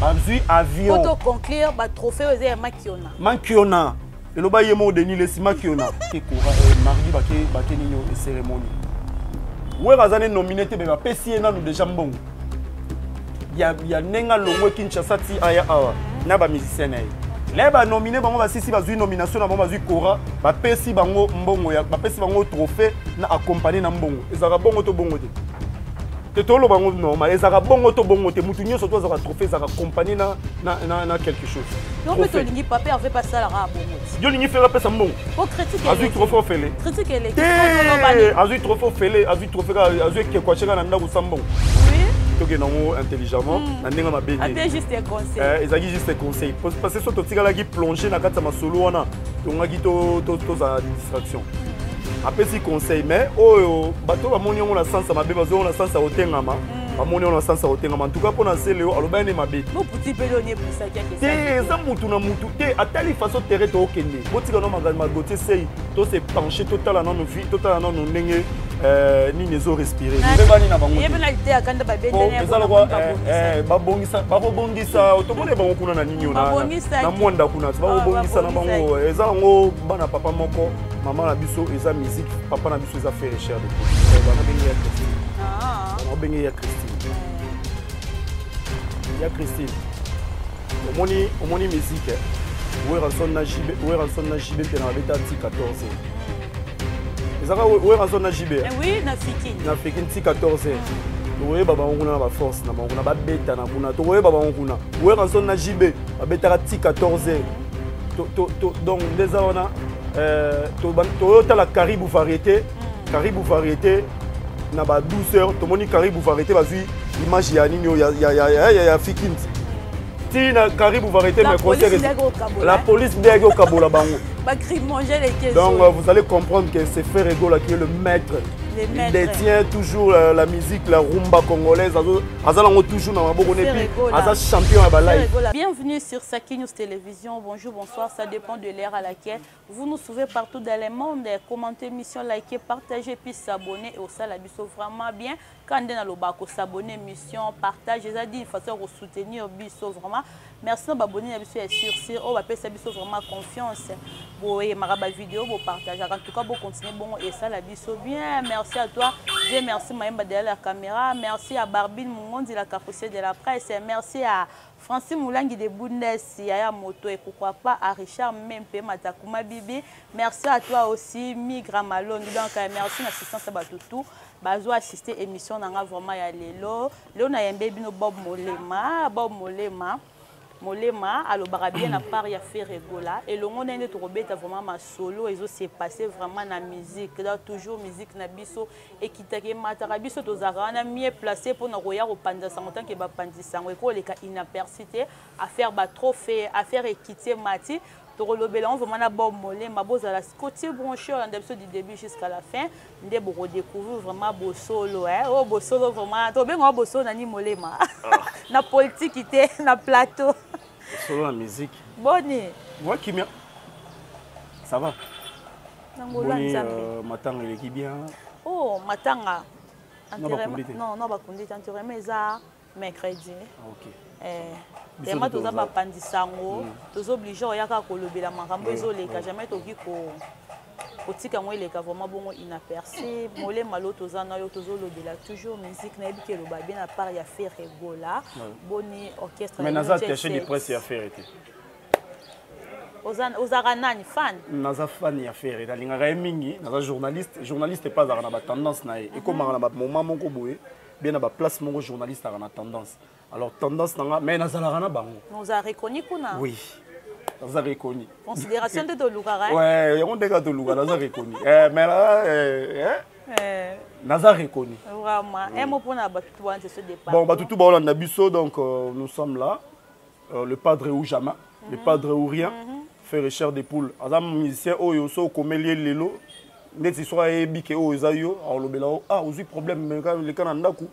Bazui avion. Pour conclure, ba trophée aux Makiona. Makiona. Et le bail mo Denis les Makiona. Qui mardi baké nino et cérémonie. Ouais bazane nominé te ba pesi na nous déjà bon. Ya nenga longwe Kinshasa ti aya awa. Na ba musicien na. Les ba nominé bango ba sisi bazui nomination na bango bazui kora ba pesi bango mbongo ya ba pesi bango trophée na accompagner na mbongo. Ezaka bongo to bongo te. C'est tout le monde normal. Les Arabes bongo to bongo te mutunyo surtout za trophée za accompagner na quelque chose. Non mais to lingi papa avait pas ça la bongo. Yo lingi faire pas ça mbongo. Pour critiquer. Azui trophée fele. Critiquer les. Azui trophée fele, azui trophée azui ke kwa cheka na ndaku sambo. Oui. Toke nango intelligemment na ndenga mabeni. Après juste un conseil. Ezaki juste un conseil. Parce que so to tika la gi plonger na kata masolo wana. To ngaki to za distraction. Après si conseil mais oh bato ba moni on la sens ma beba zo on la sens a otengama ba moni on la sens a otengama en tout cas pour na selo aloba ne mabe mo petit pelonier pour ça qui a te za mutu na mutu te atali façon terre to okende botika no magama gote sei to se pencher total na no vie total na no ndenge ni nezo respirer beba ni na bango ye penalité akanda ba bendene ba bongisa otobone bango kuna na nini na mwanda kuna ba bongisa na bango eza ngo bana papa moko maman na biso eza musique papa na biso eza faire cher de tout bana bengi ya Christine bana bengi ya Christine ya Christine omoni musique Weranson na jibe te na beta ti 14 ezaka Weranson na jibe oui na fikin ti 14 toye baba nguna ba force na nguna ba beta na kuna toye baba nguna Weranson na jibe ba beta ti 14 donc déjà on a Toyota la Caribou variété na ba 12 heures to moni Caribou variété bazui image ya nini ya fikint tina Caribou variété mais conseil la police dégage au Kabola bango ba crime manger les caisses donc vous allez comprendre que c'est Frère Ego là qui est le maître. Il détient toujours la musique, la rumba congolaise. Azalango toujours dans ma bonne champion à Balaï. Bienvenue sur Saki News Télévision. Bonjour, bonsoir. Ça dépend de l'ère à laquelle vous nous suivez partout dans le monde. Commentez, mission, likez, partagez, puis s'abonner. Et au sein, la biso vraiment bien. Quand on est dans le bas, s'abonner, mission, partage. J'ai dit, il faut soutenir biso vraiment. Merci de m'abonner à biso sur on va passer biso vraiment confiance. Bon, et ma vidéo, bon partage. En tout cas, bon continuer bon et ça la biso bien. Merci à toi. Dieu merci Maïmba derrière la caméra. Merci à Barbine Mungondi, la capucée de la presse. Et merci à Francis Moulangi de Bundes, Yaya Moto et pourquoi pas à Richard Mempe Matakuma Bibi. Merci à toi aussi, Migra Malone. Donc, merci l'assistance à Batoutou. Bazo assister émission nanga vraiment ya lelo. Léo na yembe bino Bob Molema alo barabien na part ya Frère Ego là et le monde est robeta vraiment ma solo et s'est passé vraiment na musique là toujours musique na biso et kitake matara biso tozara na mieux placé pour na roya au panda sangotan ke ba pandisango ko le ka inapercité à faire ba trophée à faire équiter mati Torolobela on vraiment na Bob Molema boza la côté branché en du début jusqu'à la fin ndé bo redécouvrir vraiment beau solo oh beau solo vraiment to bengo beau solo na ni Molema na politique ité na plateau solo la musique bonne moi qui bien ça va Boni matanga il est bien oh matanga non ba kundi tantere mais ça mercredi OK et moi tous ba pandisango tous obligés ya ka kolobela makambo ezoleka jamais toki ko otika moi les vraiment bon inaperçu molé malo tozana yo tozolobela toujours musique na ebike lo ba bien à part ya Frère Ego là boni orchestre mais naza attaché de presse ya faire été ozara nani fan naza fan ya faire eta lingaka mingi naza journaliste pas na ba tendance na e comme na ba moment moko boye bien na ba place moko journaliste na tendance alors tendance nanga mais nazala na bango nous a reconnu kuna oui naza reconnu considération de Lugara ouais on dégage de Lugara naza reconnu mais là naza reconnu vraiment un mot pour na ba tout on se départ bon ba tout ba Hollande biso donc nous sommes là le padre ou jamais le padre ou rien Frère Cher des poules azam musicien oyo so komelie lelo ndeti so ebike oyo zayo alobela ozu problème mais le kana ndaku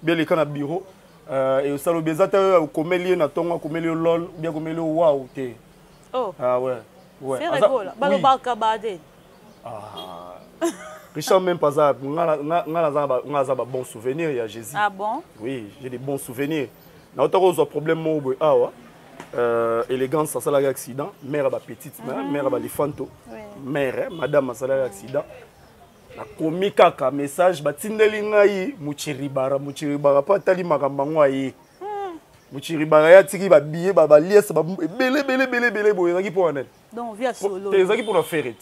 bien le kana bureau et ça le bezata komelie na tonga komelie lol bien komelie wow te oh ah ouais Frère Ego là balo baka bade Richard même pas ça ngala za bon souvenir ya Jésus ah bon oui j'ai des bons souvenirs na otako problème mo boy awa élégance ça la accident mère ba petite mère ba lifanto mère madame ça la accident na komi kaka message batindeli ngai muchiribara pa tali makambo ngwa muchiribara ya tiki ba billet ba liesse ba belé boy ezaki pour wana donc via solo ezaki pour na faire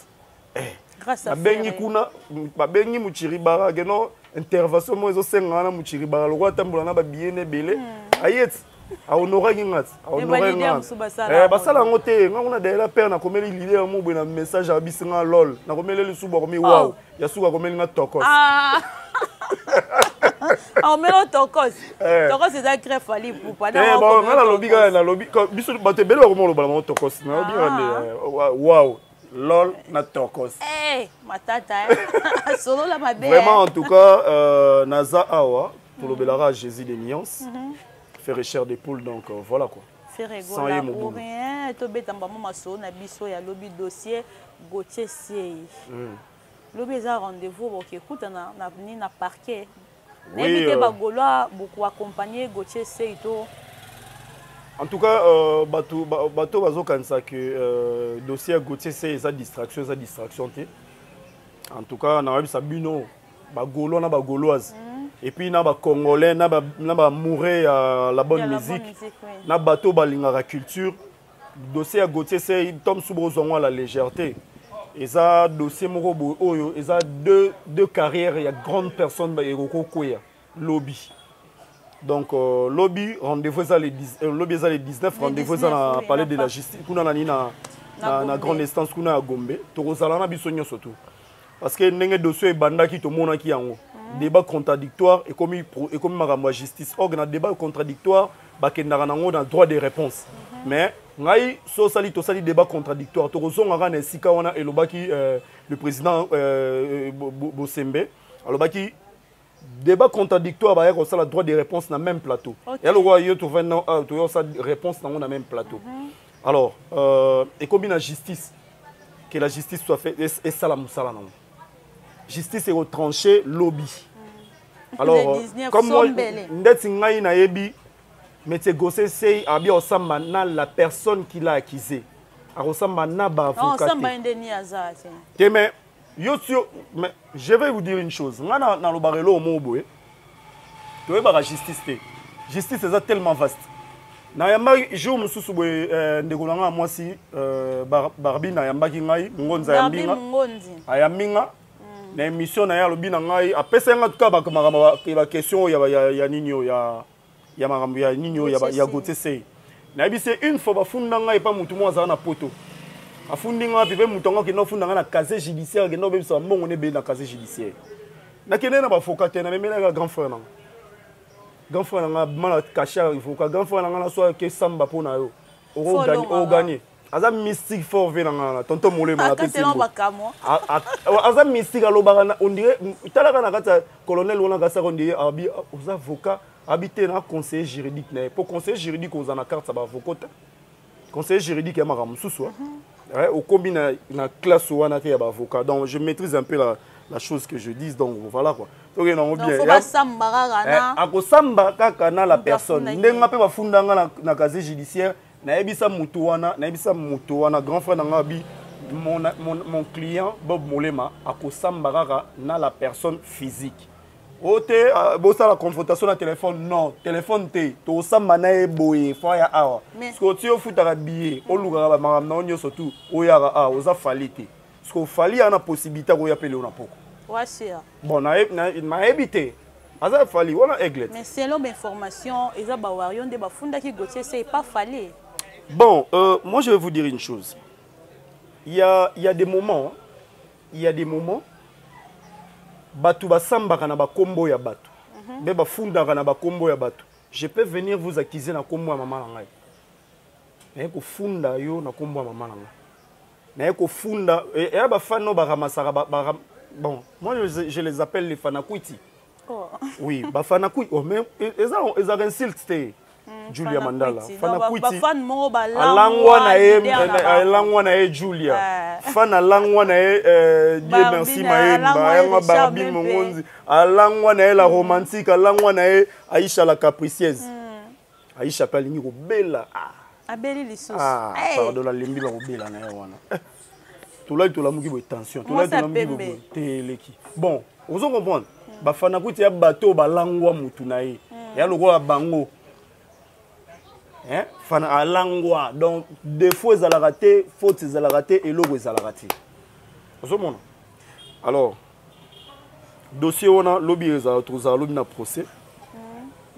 grâce à bengi kuna ba bengi muchiribara geno intervention mo ezo senga na muchiribara lokwa tambola na ba billet ne belé ayet aonora ngat aonora ngat basala ngote ngona daela père na komeli l'idée mo bwe na message abisinga lol na komeli lisuba komi wow ya suka komeli nga tokos on met le tokos c'est un greffe ali pour pas bon ngala lobiga na lobi biso bato bele ba komo loba na tokos na lobiga wow lol na tokos matata solo la ma belle vraiment en tout cas naza awa pour l'obélara Jésus des nuances faire cher des poules donc voilà quoi sans rien to betamba mama so na biso ya lobby dossier Gauthier Seye lobby za rendez-vous ok écoute na parquet n'invité ba goloa beaucoup accompagner Gauthier Seye to en tout cas bato bazo kanisa que dossier Gauthier Seye sa distraction te en tout cas na ba bino ba golo na ba goloise et puis na ba congolais na ba mouré la bonne musique na bato balingaka culture dossier à Gauthier c'est tom soubozongo la légèreté et ça dossier moko oyo et ça deux carrières il y a grande personne ba eroko koya lobby donc lobby rendez-vous ça les 19 rendez-vous ça na palais de la justice kuna na grande instance kuna à Gombe tokozala na biso nyonso surtout parce que ndenge dossier bandaki to monaki yango débat contradictoire et comme ma justice organe débat contradictoire bakendaka nango dans droit de réponse mais ngai so sali to sali débat contradictoire to kozonga na sika wana elobaki le président Bosembe alobaki débat contradictoire ba ko sala droit de réponse na même plateau et alors yo to venna to sa réponse nango na même plateau alors et comme la justice que la justice soit faite et sala musala nango justice est retranché lobby. Alors, comme moi, ndeti ngai na yebi, mais Gauthier Seye abi osamba na la personne qui l'a accusé. Osamba na ba avocat. Osamba ndeni azate. Mais mais je vais vous dire une chose. Nga na lo barelo mo boye. To e ba justice te. Justice est tellement vaste. Na yamba jour mususu boye ndeko nga mwasi Barbie na yamba ki ngai ngonza yambinga. Ayambinga. Na émission na ya lobi na ngai apesa nga tuka ba question ya ninyo ya makambo ya ninyo ya Gauthier Seye na bise une fois ba funda ngai pa mutu mo azana poto afundi nga pipe mutu nga kino funda nga na casier judiciaire kino be so mbongo ne be na casier judiciaire na kene na ba fokate na memela ga grand frère nga mala kasha foka grand frère nga na so ke samba pona yo o gagner aza mystique fort venanga tonton molema na tete aza mystique alobaka on dirait talaka na kata colonel wana kasa on dirait abi aux avocats habité na conseiller juridique na pour conseiller juridique aux na carte ba avocat conseiller juridique ya makamu susu au combine na classe wana ke ya ba avocat donc je maîtrise un peu la chose que je dis donc voilà quoi donc non bien ya samba kaka na akosamba kaka na la personne ndenga pe bafunda nga na casier judiciaire naebisa mutu wana grand frère nanga bi mon client Bob Molema akosamba kaka na la personne physique ote bosa la confrontation na téléphone non téléphone te to samba na eboye fa ya awa parce que tu ofutaka billet oluka ba makamna onyo surtout oyaka a oza fali te parce que fali ana possibilité ko yapele ona poko wasia bon na ebité aza fali wana aigle mais selon mes informations eza ba warion de ba funda ki Gauthier Seye pas fali. Bon, moi je vais vous dire une chose. Il y a des moments, batu basamba kana ba kombo ya batu. Be ba funda kana ba kombo ya batu. Je peux venir vous accuser na kombo ya mama ngai. Na ko funda yo na kombo ya mama ngai. Na ko funda et ba fano ba ramasaka ba bon, moi je les appelle les fanakuiti. Oh. Oui, ba fanakuiti. Oh mais ils ont insulté. Julia Mandala fanakuiti alangwa na e Julia fana alangwa na e Dieu merci Maemba yanga Barbie Mongonzi alangwa na e la romantique alangwa na e Aisha la capricieuse Aïcha pe alingi kobela. Abeli lisusu. Pardon la lembi ba kobela na wana. Tolai tolamuki bo tension. Tolai tolamuki bo teleki. Bon, vous en comprendre. Ba fana kuti ya bateau ba langwa mutu na ye. Ya lokola bango. Hein? Fana alangwa. Donc des fois ils allaient rater, faute ils allaient rater et l'autre ils allaient rater. Vous en comprendre. Alors dossier on a lobby ils allaient trouver lobby na procès.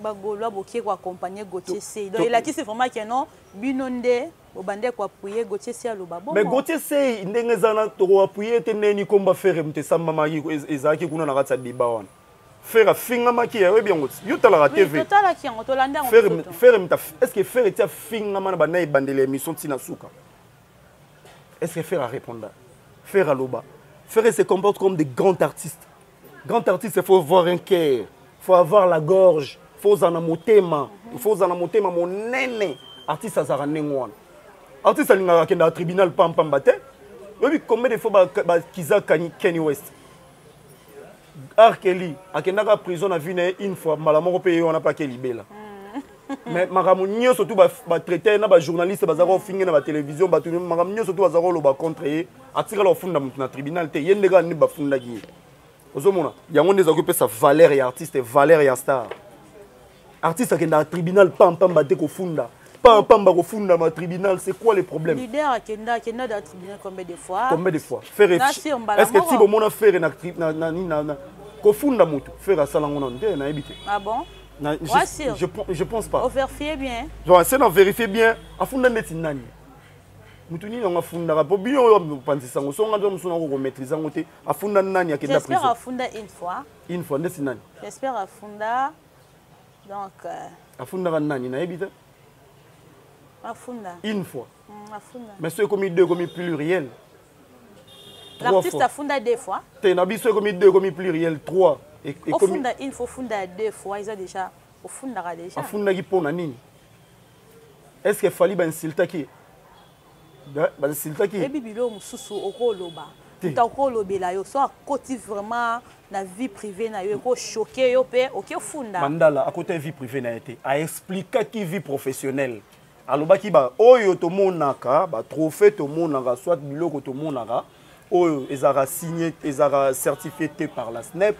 Bagolo bokier ko accompagner Gauthier Sey. Donc il a qui c'est vraiment que non binonde obande ko appuyer Gauthier Sey aloba bon. Mais Gauthier Sey ndenge zana to appuyer te neni komba faire mte samba maki ezaki kuna na kata débat wana. Faire finga maki ya bien ngoti. Yo tala TV. Total ki ngo to landa ngo. Faire mta est-ce que faire était finga mana bana ibandele émission tina suka. Est-ce que faire à répondre? Faire aloba. Faire se comporte comme des grands artistes. Grand artiste, il faut avoir un cœur, il faut avoir la gorge. Il faut en motema, il faut en motema mon nene. Artiste à Zaranengwan. Artiste à l'ingénieur tribunal pam pam bate. Oui, combien de fois Kiza Kanye West. Arkeli, à Kenaka prison a vu une fois, malamment payé on n'a pas qu'elle libéré. Mais Maramunio surtout traité na journaliste bazaro finir na télévision batunu Maramunio surtout bazaro lo ba contre attirer leur fond dans tribunal te yendega ni ba funda gi. Ozomona, yango ndeza ko pesa valeur et artiste et valeur et star. Artiste qui est dans le tribunal, pam pam bate ko funda. Pam pam ba ko funda dans le tribunal, c'est quoi les problèmes? Leader qui est dans le tribunal combien de fois? Combien de fois? Faire est-ce que si bon mon affaire na ko funda mutu, faire ça lango na habité. Ah bon? Je pense pas. On vérifie bien. Donc c'est non vérifier bien, a funda neti nani. Mutu ni nga funda ka bien yo pandisa ngo songa ndo musuna ko maîtriser ngote a funda nani akenda prison. J'espère a funda une fois. Une fois neti nani? J'espère a funda. Donc afunda nani na ebita afunda une fois afunda mais c'est comme deux comme pluriel l'artiste afunda deux fois t'es na biso comme deux comme pluriel trois et afunda une fois funda deux fois ils ont déjà afunda déjà afunda qui pona nini est-ce que fali ba insulta qui ba insulta qui et bibilo mususu okoloba utakoloba yo so akoti vraiment la vie privée na yo ko choqué yo pe OK funda mandala à côté vie privée na été a expliquer qui vie professionnelle aloba ki ba oyo to monaka ba trophée to monaka soit biloko to monaka oyo ezara signé ezara certifié par la SNEP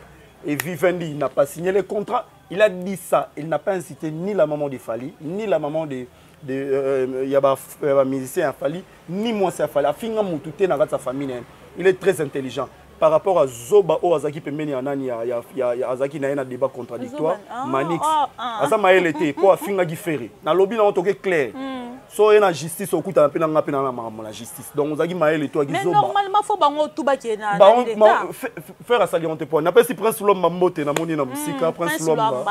et Vivendi n'a pas signé le contrat. Il a dit ça, il n'a pas incité ni la maman de Fali ni la maman de yaba musicien Fali ni moi c'est Fali afinga mututé na sa famille. Il est très intelligent. Par rapport à Zoba ou Azaki Pemeni Anani, il y a Azaki na débat contradictoire. Manix. Asa maël était pour Finga Giferi. Na lobby na on clair. So y a justice au coup t'as appelé la justice. Donc Azaki maël et toi Zoba. Mais normalement faut bango tout baké na. Faire à salienter point. N'a pas si Prince Lomba Mbote na moni na musika Prince Lomba.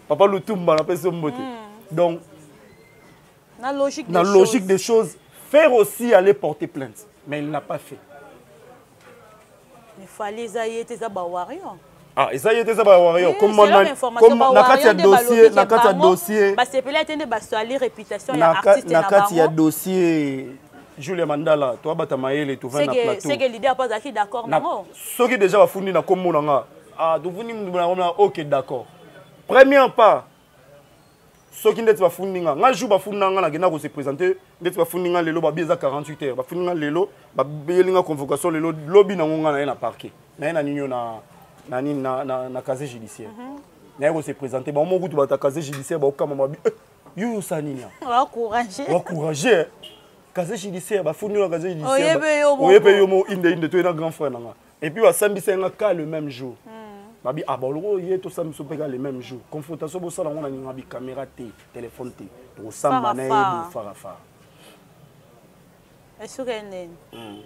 Papa Lutumba na pèse Mbote. Donc la logique des choses, faire aussi aller porter plainte. Mais il n'a pas fait. Il fallait Isaïe tes warrior. Ah, Isaïe tes warrior. Comment nakati dossier, nakati dossier. Parce que peut-être une basali réputation ya artiste na bango. Nakati dossier Julia Mandala, toi batamaele tu vas na plateau. C'est que l'idée pas d'accord non. Ce qui déjà va fournir na komo nga. Ah, tu venu na OK d'accord. Premier pas. Ce qui n'est pas fourni, nga jour ba fourni nga na gena ko se présenter, n'est pas fourni nga lelo ba bieza 48 heures. Ba fourni nga lelo ba belinga convocation lelo lobby na nga na parquet. Na ninyo na casier judiciaire. Na ko se présenter ba mo kutu ba ta casier judiciaire ba okama ba yo saninya. Wa courager. Wa courager. Casier judiciaire ba fourni la casier judiciaire. Oyebe yo mo inde to na grand frère nga. Et puis ba sambisa nga ka le même jour. Babi aboloro yé tout ça me sopeka le même jour. Confrontation bo ça on a une caméra téléphone to samba na yé farafa. Est-ce que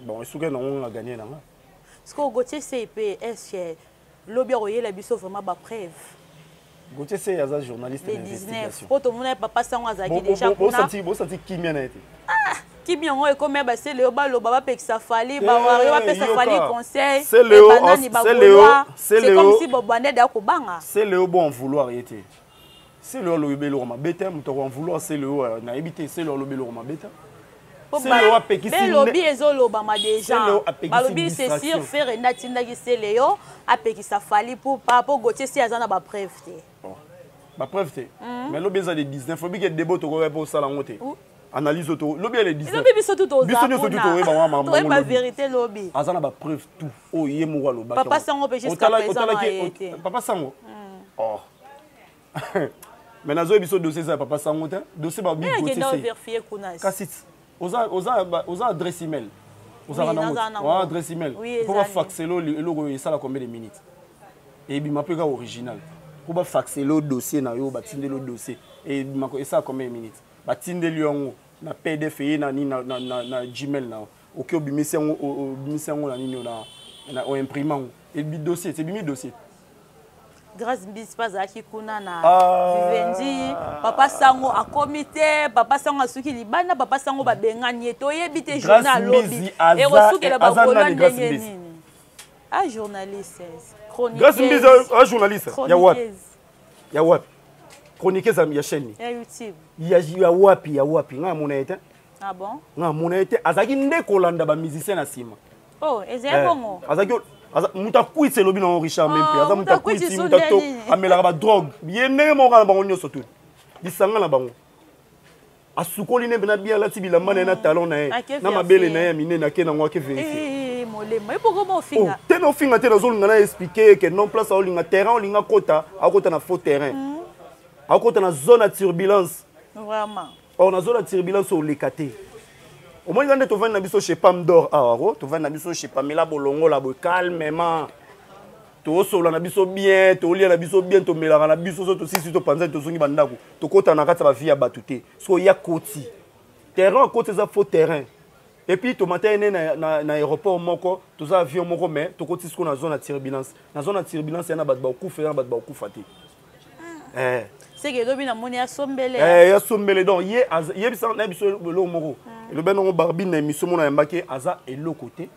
bon est-ce que on a gagné là? Est-ce que Gauthier CP est-ce que lobby royé la biso vraiment ba preuve? Gauthier c'est un journaliste d'investigation. Quand tout le monde papa ça on a déjà bon senti qui bien a été. Qui bien on est comme c'est le baba pe ça fallait ba warrior pe ça fallait conseil. C'est comme si bobane da ko banga. C'est le bon vouloir été. C'est le lobelo ma beta muto en vouloir c'est le na éviter c'est le lobelo ma beta. C'est le apeki si lobby ezolo ba ma déjà. Ba lobby c'est sûr faire natinda ki c'est Léo apeki ça fallait pour Gauthier si azana ba preuve. Ba preuve te. Mais lobi ça de 19 faut bien que débat to ko pour ça la ngote. Analyse auto. Lobi elle est 19. Lobi biso tout aux biso tout ba ma ma ma vérité lobi. Azana ba preuve tout. Oh yé mo lo ba. Papa Sango peut jusqu'à présent. Papa Sango. Oh. Mais nazo biso dossier ça papa Sango te. Dossier ba bi dossier. Mais vérifier kuna. Kasit. Oza adresse email. Oza na adresse email. Pour faxer le ça la combien de minutes. Et bi m'appelle original. Pour faxer le dossier na yo ba tinde le dossier. Et ça combien de minutes. Ba tinde liongo na PDF na Gmail na. OK obimisi yango na nini na o imprimant. Et bi dossier, c'est bimi dossier. Grâce bis pas à kuna na Vivendi papa Sango a comité papa Sango asuki libana papa Sango ba bengani to yebite journal lobby et resuki la ba kolanda nini ah journaliste chroniqueur grâce bis un journaliste ya wapi chroniqueur za ya chaîne ya YouTube ya wapi nga mona ete ah bon nga mona ete azaki nde kolanda ba musicien na sima oh ezé bongo azaki muta kuitse lobi na Richard Mempe aza muta kuitse muta to amela ba drogue yene mo kana bango nyoso tout bisanga na bango asukoli ne bena bien lati bilamba na talon na na mabele na ya mine na ke na ngwa ke vérifier molema e poko mo finga te no finga te na zo linga na expliquer que non place au linga terrain au linga kota akota na faux terrain akota na zone à turbulence vraiment on a zone à turbulence au lekate. Au moins, quand tu vas na biso chez Pam d'or, tu vas na biso chez Pamela Bolongo la calmement. Tu solo na biso bien, tu lia na biso bien, tu mela na biso so to si to panza to songi bandako. Tu kota na kata ba via batuté. So ya koti. Terrain côté ça faux terrain. Et puis tu matin na aéroport moko, tu za avion moko mais tu koti ce na zone à turbulence. Na zone à turbulence yana bat ba kufa yana bat ba kufa te. C'est que lobi na moni ya sombele. Ya sombele donc ye bisa na biso lo moko. Le ben on barbine na miso mona yambake aza elo côté.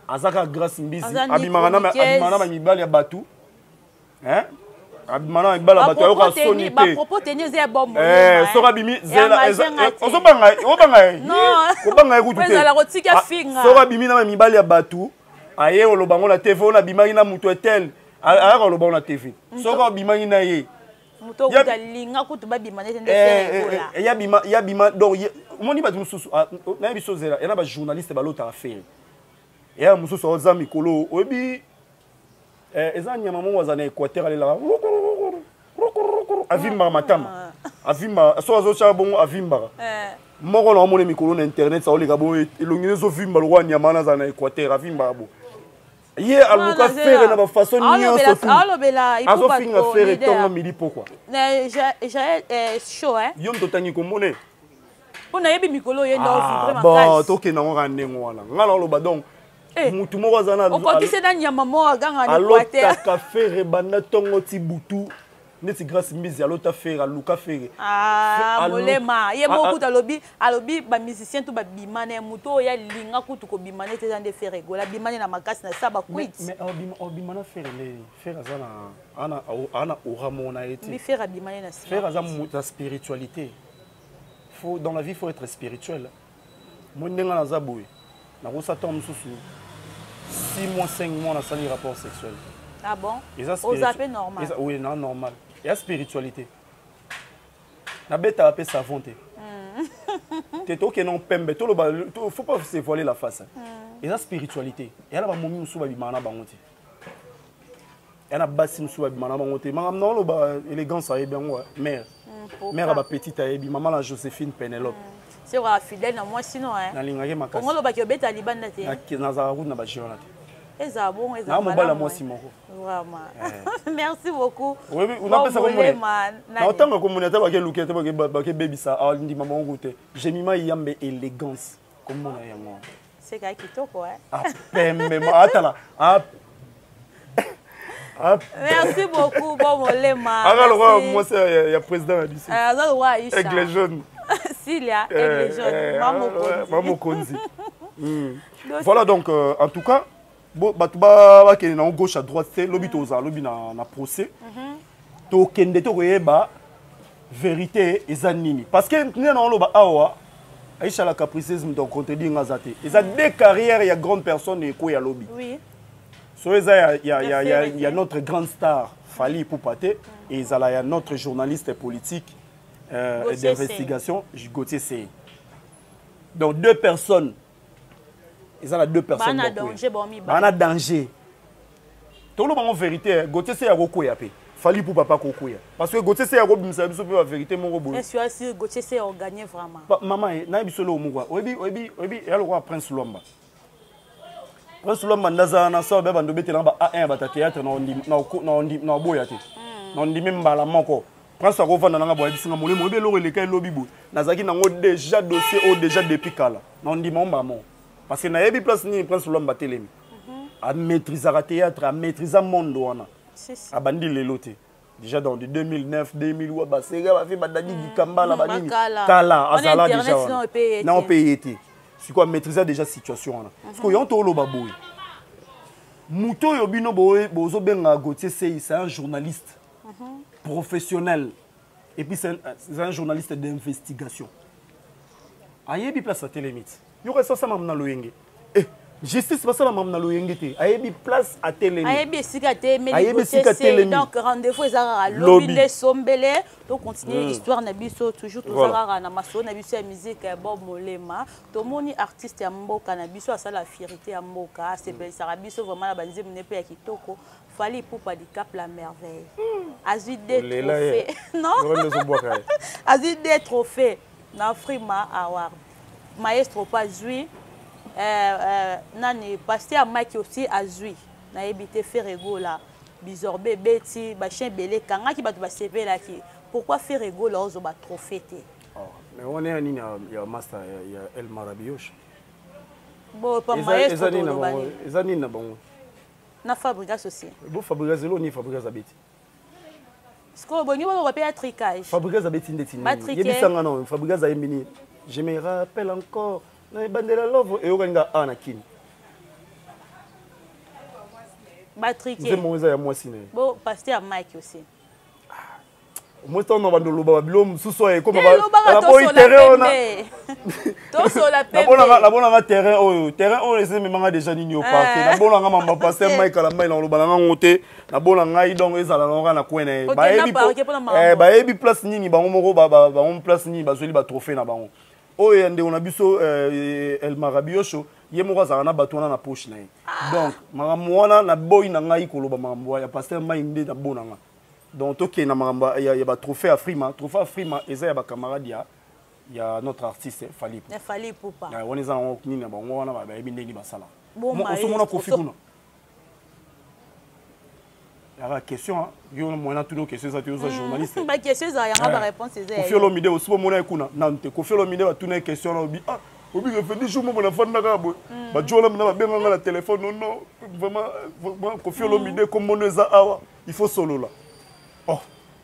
Azaka grâce mbizi abimana ba mibali ya batu. Abimana mibala batu yo ka sonité. Ba propos tenir ze bombo. Soka bimi zela ozobanga non. Ko banga ekutu te. Ezala kotika finga. Soka bimi na mibali ya batu. Aye o lobango na TV na bimaki na mutu etel. Aya ko lobango na TV. Soka bimaki na ye. Muto kudalinga kutu babimana tende fere ya bima donc moni ba mususu na biso zela yana ba journaliste ba lota affaire ya mususu oza mikolo obi eza nyama mo waza na Équateur ale la avimba matama avimba so azo cha bongo avimba moko na moni mikolo na internet sa oleka bo elongine zo vimba lo nyama na za na Équateur avimba bo ye aluka faire na ba façon nyonso tout alobela il faut pas finga faire tongo midi pourquoi j'ai chaud hein yom to tangi ko mone on a yebi mikolo ye ndo vraiment bon toke na ngora ndengo wana ngala loba donc mutu moko zana o ko kise na nyama mo aganga ni kwate alota faire banda tongo ti butu neti grâce mbizi alota faire aluka faire molema ye mo kuta alobi ba musicien to ba bimane muto ya linga kutu ko bimane te zande faire gola bimane na makasi na saba quit mais bimana faire le faire zana ana oramona eti bi faire bimane na faire za ta spiritualité faut dans la vie faut être spirituel mo ndenga na zaboui na ko sa tom susu 6 mois 5 mois na sali rapport sexuel. Ah bon? Aux appels normal. Oui, non, normal. Il y a spiritualité. Na beta appelle savon te. Te to ke non pembe to le faut pas se voiler la face. Il y a spiritualité. Il y a la momi musu ba bimana bango te. Il y a basi musu ba bimana bango te. Mangam non lo ba élégance a bien ouais. Mère. Mère ba petite a bi maman la Joséphine Pénélope. C'est vrai fidèle na moi sinon hein. Na lingaki makasi. On lo ba ki obeta libanda te. Na za route na ba jiona te. Eza bon, eza bon. Vraiment. Merci beaucoup. Oui, on a ça comme na otanga communauté ba ke luke te ba ke baby ça a ndi maman ngoute. J'ai mis ma yambe élégance comme mon yango. C'est ka kitoko hein. Ah pembe ma atala. Merci beaucoup bon molema. Alors moi c'est ya président a dit ça. Alors ouais, Aïcha. Aigle jaune. Silia, aigle jaune. Maman Konzi. Voilà donc en tout cas batuba qui est na gauche à droite c'est lobby toza lobby na procès to kende to koyeba vérité ezanini parce que nena loba awa Aïcha la capricisme donc contredire ngazate eza deux carrières il y a grande personne et ko ya lobby oui so eza il y a notre grande star Fali Ipupa te et ezala ya notre journaliste politique d'investigation Gauthier Seye. Donc deux personnes. Ils ont deux personnes. Bana danger. Tout le monde en vérité, Gauthier Seye a Roko Yapé. Fali Ipupa pas Roko ya. Parce que Gauthier Seye a Roko Bimsa Biso la vérité mon robot. Est-ce que Gauthier Seye a gagné vraiment? Maman, na biso lo mugwa. Obi ya le roi Prince Lomba. Prince Lomba ndaza na so be bando bete na ba A1 ba théâtre na boya te. Na ndimi mbala moko. Prince a revendre na boya bisinga molemo be lo releka lobi bo. Nazaki nango déjà dossier au déjà depuis kala. Na ndimi mbamo. Parce que na yebi place ni Prince Lomba telemi. A maîtriser le théâtre, a maîtriser le monde wana. A bandi leloté. Déjà dans 2009, 2000 wa ba sega ba fi badadi dikambala ba nini. Kala azala déjà. Na on paye été. C'est quoi maîtriser déjà situation wana. Parce que yon to lo baboy. Muto yo bino bozo benga Gauthier Seye, c'est un journaliste professionnel. Et puis c'est un journaliste d'investigation. Ayebi place à télémite. Yo reste ça mamna loyenge. Justice parce que la mamna loyenge te. Ayebi place à télémite. Ayebi sika te mais donc rendez-vous ezara lobby les sombele donc continuer histoire na biso toujours tozara na maso na biso ya musique Bob Molema. Tomoni artiste ya mboka na biso asala la fierté ya mboka, c'est belle ça biso vraiment la banzeme nepe ya kitoko. Fali Ipupa di Cap la merveille. Azui des trophées. Non. Azui des trophées. Na Frima Award. Maestro pas joué. Nani pasteur Mike aussi azui. Na ebité Ferrego là. Bizorbe beti ba chien belé kanga ki batu ba CV là ki. Pourquoi Ferrego là ozo ba trophée té? Mais on est nini ya master ya El Marabioche. Bon pas maestro. Ezani na bon. Na Fabregas aussi. Bon Fabregas lo ni Fabregas abeti. Sko bongi ba pa tricage. Fabregas abeti ndeti ni. Yebisanga non Fabregas ayembini. Je me rappelle encore na bandela love et orenga anakin. Batriqué. C'est mon ya moi siné. Bon pasteur Mike aussi. Moi ton no bandolo ba bilom suso e comme la boy terrain on a. To so la pepe. La bona terrain on essaie même nga déjà nini au parc. La bona nga mamba pasteur Mike la mai na lo bana ngote. La bona ngai donc ezala na kwene. Ba ebi place nini ba ngomoko ba on place nini ba zoli ba trophée na bango. Oye ande on a biso El Marabiocho yemoko za na batona na poche na. Donc maramwana na boy na ngai koloba mambo ya pasteur Mike na bona nga. Donc ok na mamba ya ba trophée à Frima eza ya ba camarade ya notre artiste Fali Ipupa. Fali Ipupa. Ya on eza en nini na bango wana ba yebi ndeni basala. Bon on mona Kofi kuna. La question yo mona tout nos questions ça tu es journaliste. Ba question za ya ba réponse eza. Kofi Olomide aussi mona kuna nante Kofi Olomide ba tout na question na obi obi fait des jours mona fanda ka bo. Ba jola mna ba benga na téléphone non vraiment Kofi Olomide comme on eza awa il faut solo là. Oh,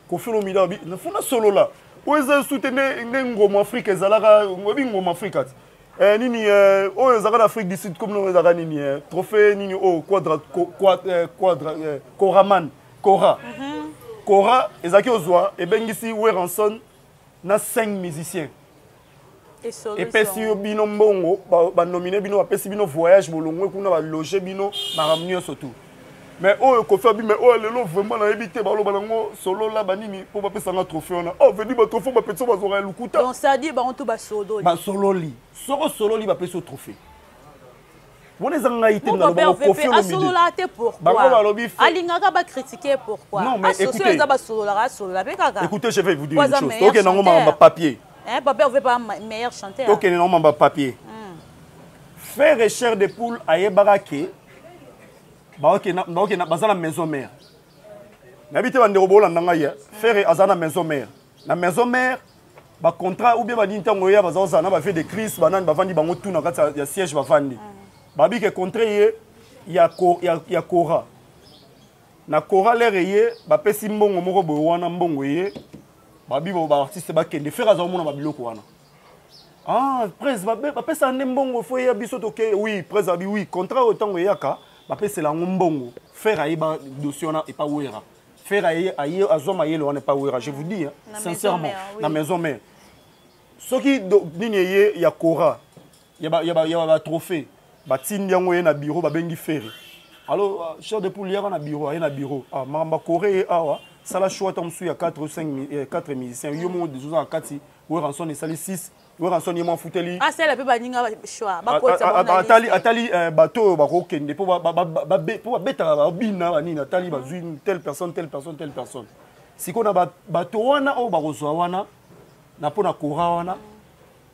Kofi Olomide bi na fona solo là. Oza soutenir ngoma Afrique ezalaka ngobi ngoma Afrique. Nini o ezaka d'Afrique du Sud comme nous ezaka nini trophée nini o Koraman Kora. Kora ezaki ozwa e bengisi Weranson na 5 musiciens. Et pesi yo bino mbongo ba nominer bino ba pesi bino voyage bolongwe kuna ba loger bino ba ramener surtout. Mais oh Kofi abi mais oh lelo vraiment na ebité ba lo balango solo la banini pour ba pesa nga trophée on a oh venu ba trophée ba petit ba zora lukuta donc ça dit ba on tout ba solo li solo li ba pesa trophée on est en Haïti na ba Kofi Olomide solo la te pourquoi alingaka ba critiquer pourquoi non mais écoutez ba solo la pe kaka écoutez je vais vous dire une chose OK nango ma papier papa on veut pas meilleur chanteur OK nango ma papier faire recherche de poule ayebarake na bazana maison mère. N'habite pas de robot là ya faire azana maison mère. Na maison mère ba contrat ou bien ba dintango ya bazana ba fait des crises banane ba vandi bango tout na kati ya siège ba vandi. Ba bi ke contrat ya Kora. Na Kora l'air ba pesi mbongo moko boy wana mbongo ye. Ba bi ba artiste ba kende faire azana mona ba biloko wana. Ah, presse ba pesa mbongo fo ya biso to ke oui, presse abi oui, contrat autant yaka. C'est la ngombongo faire aïba dossier et pas ouera faire aïe azoma yelo on n'est pas ouera je vous dis hein, sincèrement la maison mère ce qui nini ya Kora ya ba trophée ba tindiango na bureau ba bengi faire alors cher de poule hier na bureau na bureau ah mamba Corée awa ça la choix tom su ya 4 ou 5 4 musiciens yo mo des à 4 ou ranson et sali 6 ou ranson yemo futeli ah c'est la pe baninga choix ba ko atali bateau ba ko kende pour pour beta ba bina ba nina atali ba zui telle personne si qu'on a bateau wana o ba kozwa wana na pona kora wana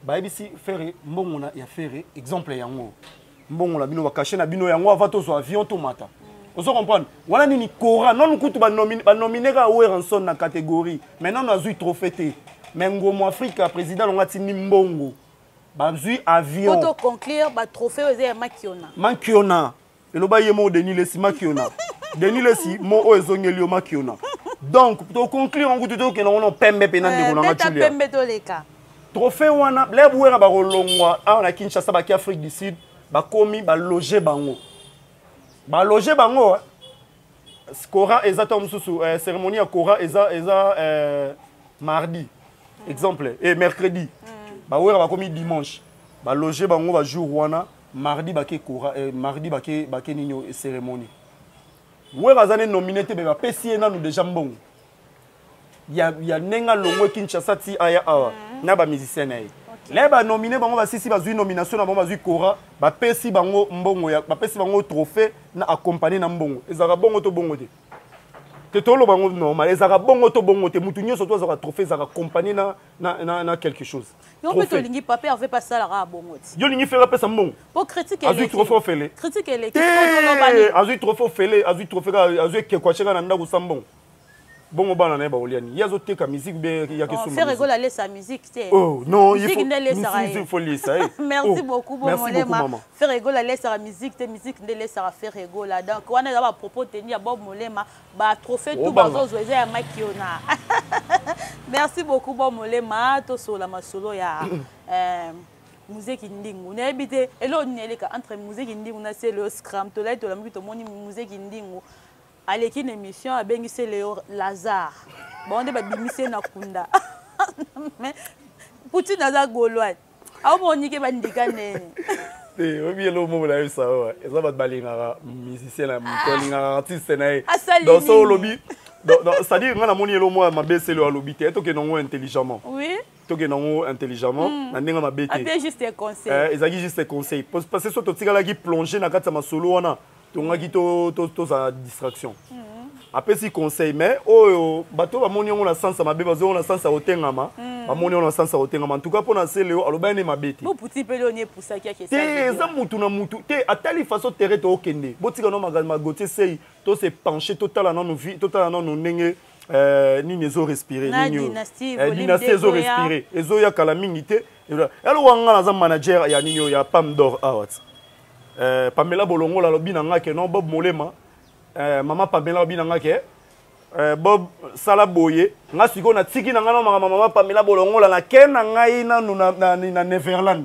ba ebisi faire mbongo na ya faire exemple yango mbongo la bino ba cacher na bino yango avant to so avion to mata ozo comprendre wana nini kora non kutu ba nominer ka Ranson na catégorie maintenant na zui trophée te mais ngomo Afrique président ngati ni mbongo ba zui avion auto conclure ba trophée oze makiona eloba yemo Denis Lesi makiona Denis Lesi mo o ezongeli o makiona donc to conclure on kutu to ke non pembe pe na ndeko na ngatulia pembe to leka trophée wana le buera ba rolongwa na Kinshasa ba ki Afrique du Sud ba komi ba loger bango Kora exactement sous cérémonie à Kora mardi exemple et mercredi ba wera ba komi dimanche ba loger bango ba jour wana mardi ba ke Kora mardi ba ke ninyo cérémonie wera zane nominé te ba pesi na nous déjà mbongo ya nenga longwe Kinshasa ti aya awa na ba musicien na les ba nominé bango ba sisi ba zui nomination na bango ba zui Kora ba pesi bango mbongo ya ba pesi bango trophée na accompagner na mbongo ezaka bongo to bongo te tolo bango normal ezaka bongo to bongo te mutu nyoso to ezaka trophée ezaka accompagner na quelque chose yo pe to lingi papier avait pas ça la bongo ti yo lingi faire pesa mbongo pour critiquer azui trophée fele critiquer les azui trophée fele azui trophée azui ke kwa chenga na ndako sambongo bongo bana na ba oliani yazo teka musique be ya ke faire rigoler aller sa musique te oh non il faut laisser merci beaucoup bon Molema faire rigoler aller sa musique te musique ndele sa faire rigoler donc on a ba propos tenir Bob Molema ba trophée tout bazo zoeza ya makiona merci beaucoup bon Molema to sola masolo ya musique ndingu na ebité elo neleka entre musique ndingu na c'est le scram to la to la musique ndingu aleki une émission à bengise Léo Lazare bon on babimise na kunda mais Poutine aza gaulois a monike bandika nene obi lo mo la ça ouais eza bat balinga musicien na mtolinga artiste na donc so lobby donc c'est-à-dire ngana moni lo mo mabese le lobby te to ke non intelligemment oui to ke non intelligemment na ndinga mabete a juste conseil ezaki juste conseil parce que so to tikala ki plonger na kati ya masolo wana tongaki to za distraction après si conseil mais oh bato ba moni on la sens mabe bazo on la sens otengama ba moni on la sens otengama en tout cas pona se leo aloba ne mabeti bo puti pelonier pour ça qui a que ça te za mutu na mutu te atali façon terre to okende botika no magama gote sei to se pencher total na no vie total na no nenge ni nezo respirer ni dynastie ezo respirer ezo ya kala mingi te elo wanga na za manager ya ninyo ya Pam d'Or Awat Pamela Bolongo la lobi nanga ke non Bob Molema mama Pamela lobi nanga ke Bob Salaboye nga siko na tiki nanga no mama Pamela Bolongo la na ken ngai na Neverland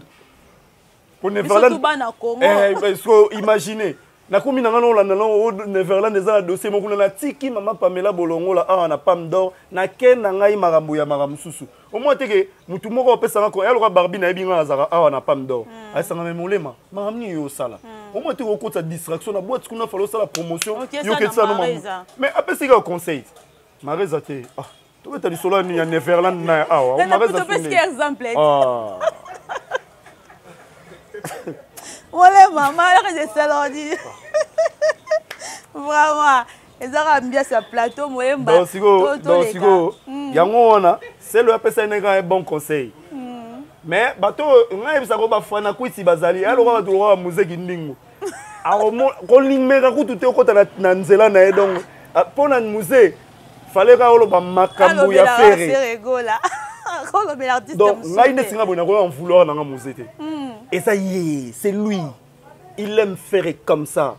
pour Neverland so imaginez na komi nanga no la no Neverland eza dossier moko na tiki mama Pamela Bolongo la na Pam d'Or na ken ngai marambo ya maramususu au moins teke mutu moko opesa ngako eloko Barbie na ebinga azara na Pam d'Or asanga me Molema maramni yo sala au moins teke okota distraction na boîte kuna falo sala promotion yo ke ça no mais après c'est un conseil Mareza te to beta di solo ni ya Neverland na awa Mareza to que exemple Molema mala que je salodi vraiment ezara bien sa plateau Molemba donc sigo yango wana c'est le apesa un bon conseil mais bato ngai bisa ko bafana kwiti bazali aloko bato wa musique ndingu ko lingmeka kutu te ko na nzela na edongo pona musée fallait ka olo ba makambu ya fere donc ngai ne singa bona ko en vouloir na musée te et ça y est c'est lui il aime faire comme ça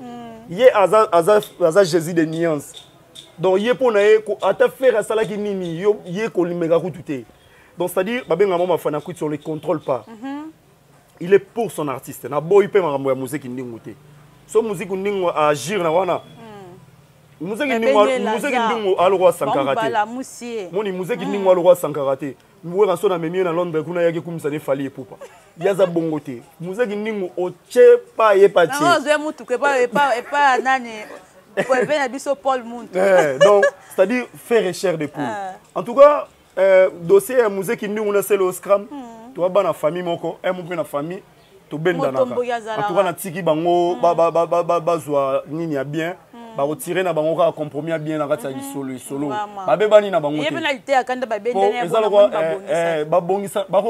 yé aza Jésus de nuances donc yé pona ko ata faire ça la ki nini yo yé ko limeka kutu te donc c'est-à-dire babenga mama fana kutu sur le contrôle pas il est pour son artiste na boy pe makambo ya musique ndingu te so musique ndingu agir na wana musique ndingu alwa sankarate moni musique ndingu alwa sankarate Mwe raso na memi na Londres kuna yaki kumisane fali epupa. Yaza bongote. Muzaki ningu oche pa ye pa che. Non, je mutu que pas nani. Pour venir biso Paul Mutu. Donc, c'est-à-dire faire recherche de poule. En tout cas, dossier musée qui nous on c'est le scrum. Tu vas dans la famille moko, mon na famille, to benda naka. En tout cas na tiki bango ba zwa nini ya bien. Ba retirer na bango ka compromis bien na kati ya solo. Ba bebani na bango. Yebenalité akanda ba bendene ba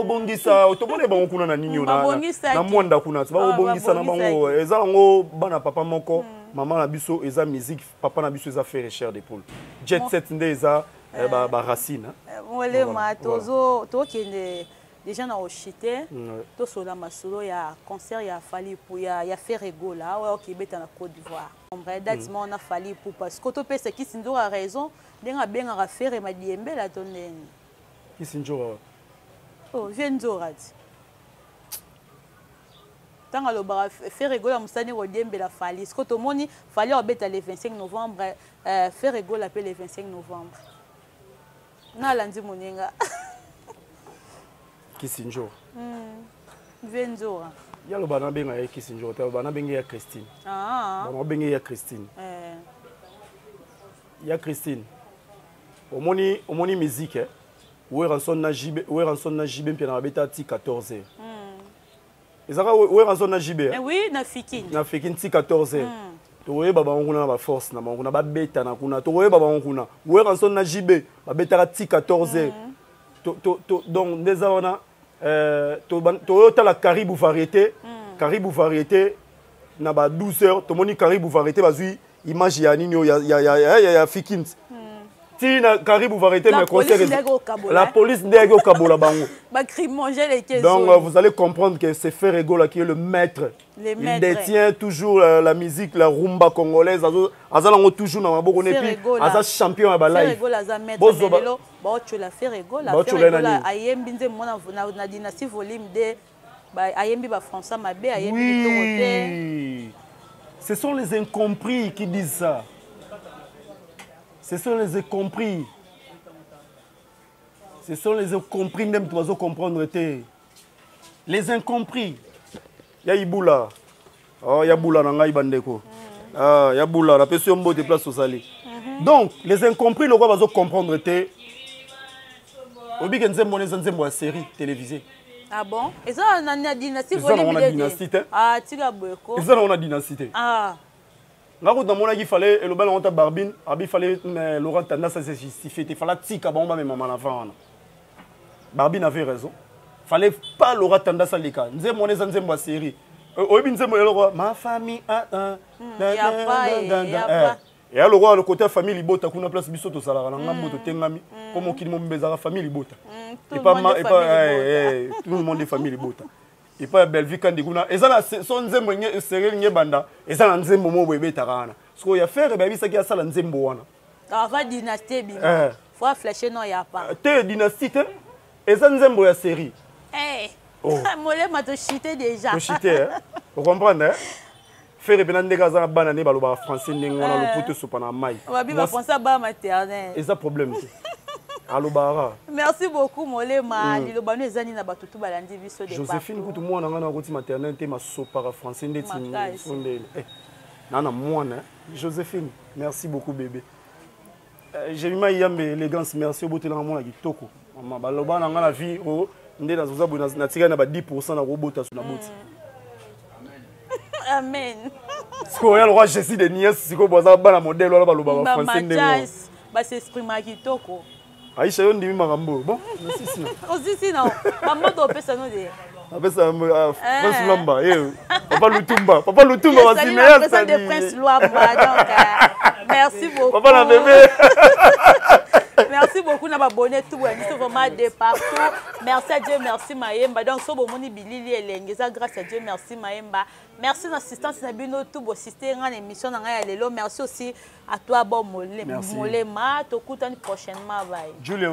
bongisa otobone bango kuna na nini na mwanda kuna. Ba bongisa na bango ezala ngo bana papa moko. Maman na biso eza musique, papa na biso eza faire recherche de poule. Jet set nde eza ba racine. Wole ma tozo to kende déjà na ochité to sola masolo ya concert ya fali pour ya faire rigola ouais OK beta na Côte d'Ivoire. En vrai date on a fali pour parce que to pesa ki sindo a raison denga benga ra faire ma diembe la tonne. Ki sindo oh viendorati. Tant que le faire rigoler musani rodembe la fali. Ce que tout le monde fallait obéter le 25 novembre. Faire rigoler après le 25 novembre. Na lundi moninga. Kisinjo. Venzora. Ya lo bana benga ya Kisinjo. Ta bana benga ya Christine. Ah. Bana benga ya Christine. Ya Christine. Omoni musique. Où est ranson na jibe puis na beta ti 14h. Ezaka we ranzo na jibe. Oui, na fikini. Na fikini ti 14h. To we baba nguna na ba force na nguna ba beta na kuna. To we baba nguna. We ranzo na jibe ba beta ti 14h. Donc déjà on a to ta la Caribou variété. Caribou variété na ba 12h. To moni Caribou variété bazui image ya nini ya fikini. Na Caribou variété mais concert la police ndego kabola bango ba crime manger les caisses. Donc vous allez comprendre que c'est Ferrego là qui est le maître. Il détient toujours la musique la rumba congolaise azalango toujours na maboko nepi aza champion à ba live. Ferrego la za maître lelo ba tu la Ferrego la ayembi nze mona na dynastie volume 2 ba ayembi ba français mabe ayembi oui. Ce sont les incompris qui disent ça. Ce sont les incompris. Ce sont les incompris, même tu vas comprendre. Les incompris. Il y a Iboula. Oh, il y a Boula dans Bandeko. Ah, il y a Boula. La personne de place au salé. Donc, les incompris, le roi va comprendre. Obi Genze Monezanzembo, série télévisée. Ah bon? Et ça, on a dynastie. On a dynastie. Ah, tu l'as beaucoup. Et ça, on a dynastie. Ah. Là où dans mon il fallait le bel on t'a barbine, il fallait Laurent Tanda ça s'est justifié, il fallait tika bomba mais maman avant. Barbine avait raison. Fallait pas Laurent Tanda ça les cas. Nzé mon nzé mbo série. Obi nzé mo le roi, ma famille a un. Et alors le roi le côté famille libota kuna place biso to sala na ngambo to tengami comme okili mo mbezara famille libota. Et pas tout le monde est famille libota. Et pas Belgique quand diguna et ça là son nzembo serel banda et ça nzembo mo bebe takana parce que ya faire ba bisa ki ya sala nzembo wana avant dynastie bi faut flasher non ya pas te dynastie te et ça nzembo ya série molé ma to chité déjà to chité vous comprenez faire bena ndeka za bana ne baloba français ndengona le puto sopana mai ba bi ba français ba maternel et ça problème Alobara. Merci beaucoup Molema. Lilobano ezani na batutu balandi biso de Joséphine kutu mwana ngana koti maternité ma sopara français ndeti fondele. Nana mwana Joséphine, merci beaucoup bébé. J'ai mis ma yambe élégance, merci beaucoup tellement mwana kitoko. Maman balobana ngana vie o ndé na zoza bona na tika na ba 10% na robota sur na boti. Amen. Sko ya le roi Jésus de Niès siko boza bana modèle wala baloba français ndé. Ba s'exprimer kitoko. Aïcha yon ndimi makambo. Bon, merci sinon. Aussi sinon, maman doit pesa no de. Apesa Prince Lamba, Papa Lutumba va signer ça de Prince Lamba donc merci beaucoup. Papa la bébé. Merci beaucoup na abonné tout c'est vraiment de partout. Merci à Dieu, merci Mayemba. Donc so bomoni bilili elenge ça grâce à Dieu, merci Mayemba. Merci l'assistance na bino tout bo sister en émission na ya lelo. Merci aussi à toi bon Molema. To kutani prochainement bye. Julie